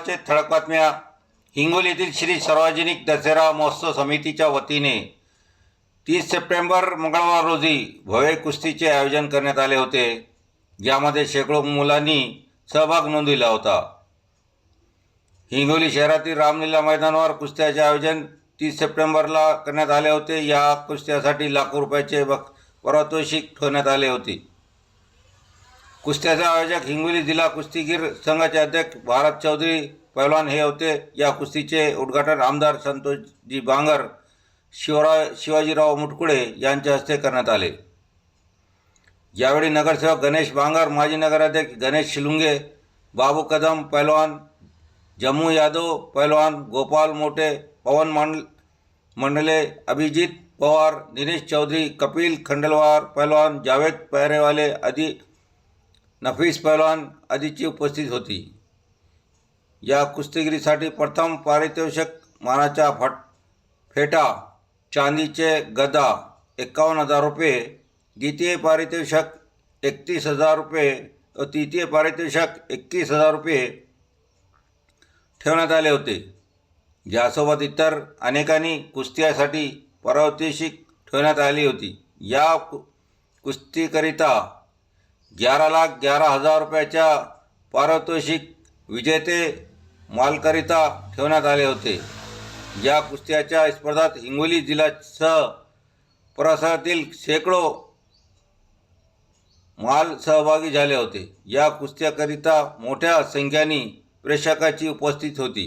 महत्त्वाचे ठळक बातम्या. हिंगोली येथील श्री सार्वजनिक दसरा महोत्सव समितीच्या वतीने 30 सप्टेंबर मंगळवार रोजी भव्य कुस्तीचे आयोजन करण्यात आले होते. यामध्ये शेकडो मुलांनी सहभाग नोंदविला होता. हिंगोली शहरातील रामलीला मैदानावर कुस्त्याचे आयोजन 30 सप्टेंबरला करण्यात आले होते. या कुस्त्यासाठी लाखो रुपयाचे पारितोषिक ठेवण्यात आले होते. कुस्त्याचे आयोजक हिंगोली जिल्हा कुस्तीगीर संघाचे अध्यक्ष भारत चौधरी पैलवान हे होते. या कुस्तीचे उद्घाटन आमदार संतोषजी बांगर, शिवाजीराव मुटकुळे यांच्या हस्ते करण्यात आले. यावेळी नगरसेवक गणेश बांगर, माजी नगराध्यक्ष गणेश शिलुंगे, बाबू कदम पैलवान, जम्मू यादव पैलवान, गोपाल मोटे, पवन मंडले, अभिजीत पवार, दिनेश चौधरी, कपिल खंडलवार पैलवान, जावेद पैरेवाले आदी नफीस पैलवान आदीची उपस्थित होती. या कुस्तीगिरीसाठी प्रथम पारितोषिक मानाचा फेटा, चांदीचे गदा 51,000 रुपये, द्वितीय पारितोषिक 31,000 रुपये व तृतीय पारितोषिक 21,000 रुपये ठेवण्यात आले होते. यासोबत इतर अनेकांनी कुस्त्यासाठी पारितोषिक ठेवण्यात आली होती. या कुस्तीकरिता 11,11,000 रुपयाच्या पारितोषिक विजेते मालकरिता ठेवण्यात आले होते. या कुस्त्याच्या स्पर्धात हिंगोली जिल्ह्यासह परिसरातील शेकडो माल सहभागी झाले होते. या कुस्त्याकरिता मोठ्या संख्येने प्रेक्षकांची उपस्थिती होती.